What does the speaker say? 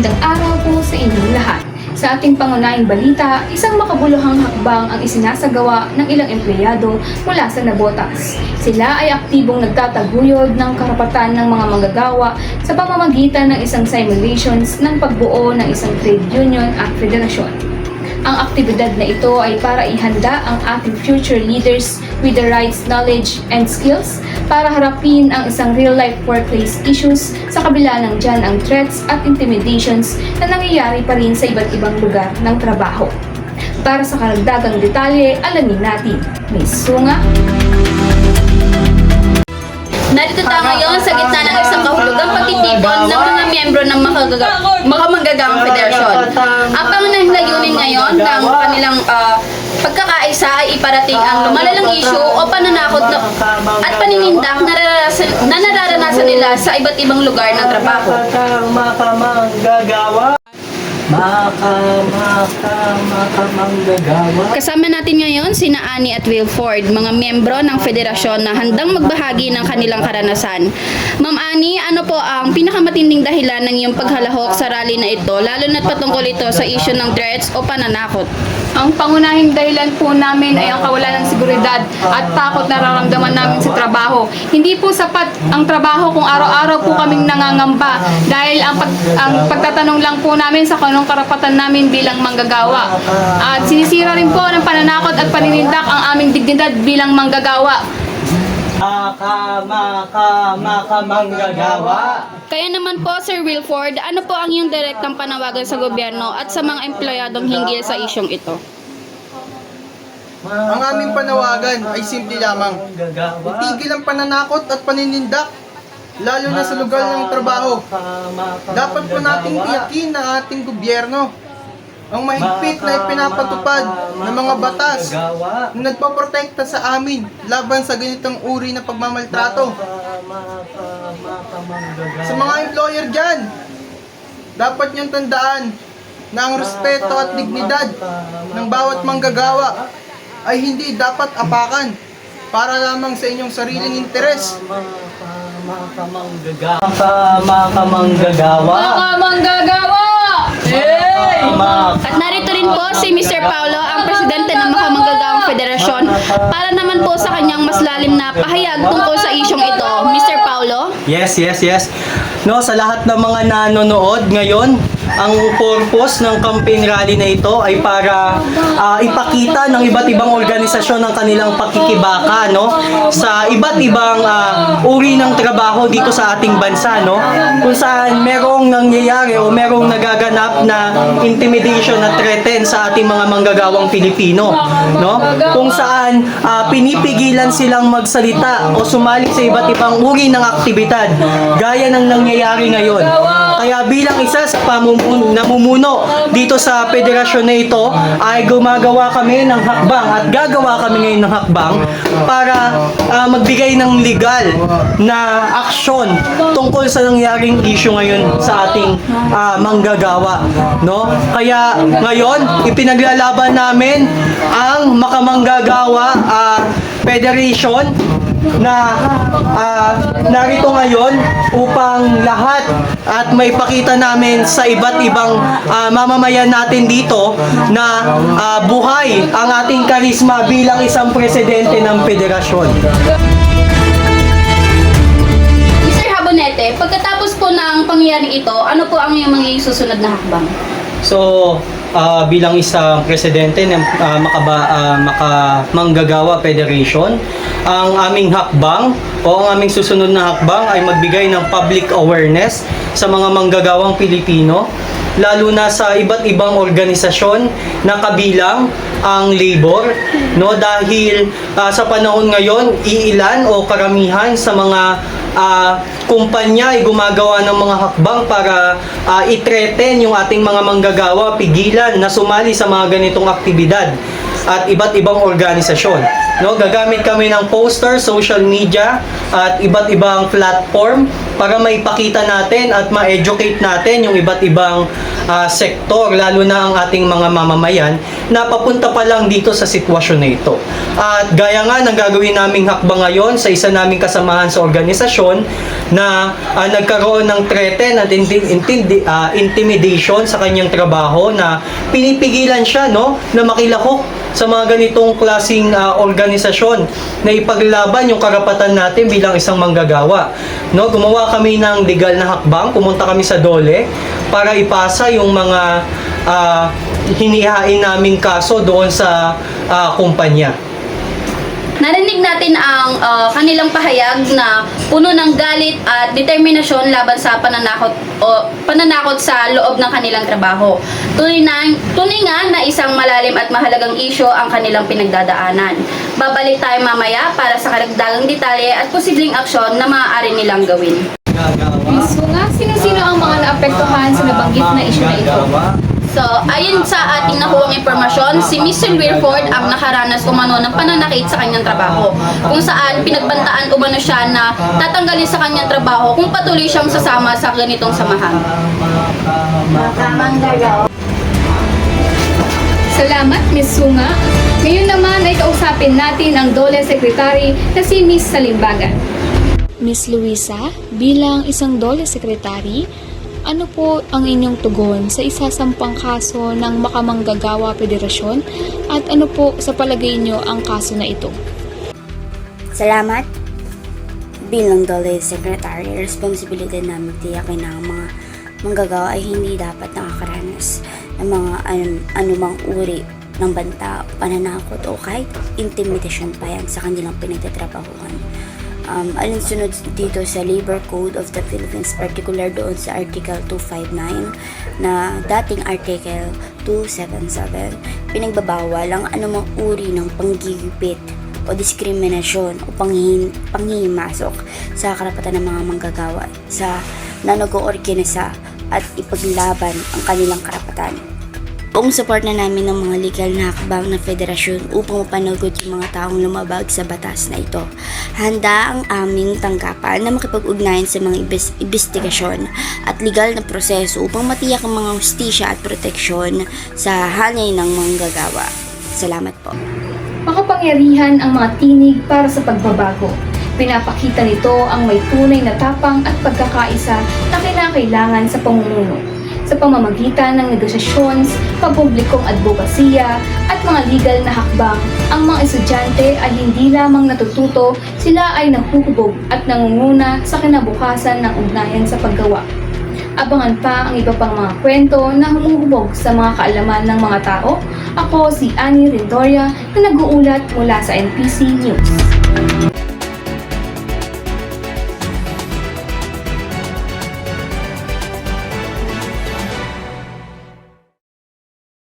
Magandang araw po sa inyong lahat. Sa ating pangunahing balita, isang makabuluhang hakbang ang isinasagawa ng ilang empleyado mula sa Navotas. Sila ay aktibong nagtataguyod ng karapatan ng mga manggagawa sa pamamagitan ng isang simulations ng pagbuo ng isang trade union at federasyon. Ang aktibidad na ito ay para ihanda ang ating future leaders with the rights, knowledge, and skills para harapin ang isang real-life workplace issues sa kabila ng dyan ang threats at intimidations na nangyayari pa rin sa iba't ibang lugar ng trabaho. Para sa karagdagang detalye, alamin natin. May Sunga. Narito tayo ngayon sa gitna ng isang kahulugang pagtitipon ng mga miyembro ng mga manggagawang federasyon. Ang pangunahing layunin ngayon ng kanilang pagkakaisa ay iparating ang lumalalang issue o pananakot at paninindak na nararanasan nila sa iba't ibang lugar ng trabaho. Kasama natin ngayon sina Annie at Wilford, mga miyembro ng federasyon na handang magbahagi ng kanilang karanasan. Ma'am Annie, ano po ang pinakamatinding dahilan ng iyong paghalahok sa rally na ito, lalo na't patungkol ito sa issue ng threats o pananakot? Ang pangunahing dahilan po namin ay ang kawalan ng seguridad at takot na nararamdaman namin sa trabaho. Hindi po sapat ang trabaho kung araw-araw po kaming nangangamba dahil ang pagtatanong lang po namin sa kanong karapatan namin bilang manggagawa. At sinisira rin po ng pananakot at paninindak ang aming dignidad bilang manggagawa. Manggagawa. Kaya naman po, Sir Wilford, ano po ang iyong direktang panawagan sa gobyerno at sa mga empleyadong hinggil sa isyong ito? Ang aming panawagan ay simple lamang. Itigil ang pananakot at paninindak, lalo na sa lugar ng trabaho. Dapat po nating tiyakin ng ating gobyerno ang mahigpit na ipinapatupad ng mga batas na nagpaprotekta sa amin laban sa ganitong uri na pagmamaltrato. Sa mga employer dyan, dapat niyong tandaan na ang respeto at dignidad ng bawat manggagawa ay hindi dapat apakan para lamang sa inyong sariling interes. Mga manggagawa! At narito rin po si Mr. Paulo, ang presidente ng mga manggagawang federasyon, para naman po sa kanyang mas lalim na pahayag tungkol sa isyong ito. Mr. Paulo? Yes. No, sa lahat ng mga nanonood ngayon, ang purpose ng campaign rally na ito ay para ipakita ng iba't ibang organisasyon ng kanilang pakikibaka, no, sa iba't ibang uri ng trabaho dito sa ating bansa, no, kung saan merong nangyayari o merong nagaganap na intimidation at threaten sa ating mga manggagawang Pilipino, no, kung saan pinipigilan silang magsalita o sumali sa iba't ibang uri ng aktibidad gaya ng nangyayari ngayon. Kaya bilang isa sa namumuno dito sa federasyon na ito ay gumagawa kami ng hakbang at gagawa kami ngayon ng hakbang para magbigay ng legal na aksyon tungkol sa nangyaring issue ngayon sa ating manggagawa, no? Kaya ngayon ipinaglalaban namin ang Makamanggagawa Federation na narito ngayon upang lahat at may pakita namin sa iba't ibang mamamayan natin dito na buhay ang ating karisma bilang isang presidente ng federasyon. Mr. Habonete, pagkatapos po ng pangyayari ito, ano po ang iyong magiging susunod na hakbang? So, bilang isang presidente ng Makamanggagawa Federation, ang aming hakbang o ang aming susunod na hakbang ay magbigay ng public awareness sa mga manggagawang Pilipino, lalo na sa iba't ibang organisasyon na kabilang ang labor, no, dahil sa panahon ngayon iilan o karamihan sa mga kumpanya ay gumagawa ng mga hakbang para i-threaten yung ating mga manggagawa, pigilan na sumali sa mga ganitong aktibidad at iba't ibang organisasyon. No, gagamit kami ng poster, social media at iba't ibang platform para maipakita natin at ma-educate natin yung iba't ibang sektor, lalo na ang ating mga mamamayan na papunta pa lang dito sa sitwasyon na ito. At gaya nga ng gagawin naming hakbang ngayon sa isa naming kasamahan sa organisasyon na nagkaroon ng threaten at intimidation sa kanyang trabaho, na pinipigilan siya na makilahok sa mga ganitong klaseng organisasyon na ipaglaban yung karapatan natin bilang isang manggagawa. Gumawa kami ng legal na hakbang, pumunta kami sa DOLE para ipasa yung mga hinihain naming kaso doon sa kumpanya. Narinig natin ang kanilang pahayag na puno ng galit at determinasyon laban sa pananakot sa loob ng kanilang trabaho. Tunay nga na isang malalim at mahalagang isyo ang kanilang pinagdadaanan. Babalik tayo mamaya para sa karagdagang detalye at posibleng aksyon na maaari nilang gawin. So nga, sino-sino ang mga naapektuhan sa nabanggit na issue na ito? So, ayon sa ating nakuhang impormasyon, si Mr. Wilford ang nakaranas umano ng pananakit sa kanyang trabaho, kung saan pinagbantaan umano siya na tatanggalin sa kanyang trabaho kung patuloy siyang sasama sa ganitong samahan. Salamat, Ms. Sunga. Ngayon naman ay kausapin natin ang DOLE Secretary na si Ms. Salimbagan. Miss Luisa, bilang isang DOLE Secretary, ano po ang inyong tugon sa isasampang kaso ng Makamanggagawa Federasyon at ano po sa palagay nyo ang kaso na ito? Salamat. Bilang DOLE Secretary, responsibilidad namin tiyakin na ang mga manggagawa ay hindi dapat nakakaranas ng mga anumang uri ng banta, pananakot o kahit intimidation pa yan sa kanilang pinagtatrabahuhan. Alinsunod dito sa Labor Code of the Philippines, particular doon sa Article 259 na dating Article 277, pinagbabawal ang anumang uri ng panggigipit o diskriminasyon o panghihimasok sa karapatan ng mga manggagawa sa na nag-oorganisa at ipaglaban ang kanilang karapatan. Buong support na namin ng mga legal na hakbang na federasyon upang mapanagod yung mga taong lumabag sa batas na ito. Handa ang aming tanggapan na makipag-ugnayan sa mga investigasyon at legal na proseso upang matiyak ang mga hustisya at proteksyon sa hanay ng manggagawa. Salamat po. Makapangyarihan ang mga tinig para sa pagbabago. Pinapakita nito ang may tunay na tapang at pagkakaisa na kinakailangan sa pamumuno. Sa pamamagitan ng negosyasyon, pampublikong advokasya at mga legal na hakbang, ang mga estudyante ay hindi lamang natututo, sila ay nahuhubog at nangunguna sa kinabukasan ng ugnayan sa paggawa. Abangan pa ang iba pang mga kwento na humuhubog sa mga kaalaman ng mga tao. Ako si Annie Rendoria na nag-uulat mula sa NPC News.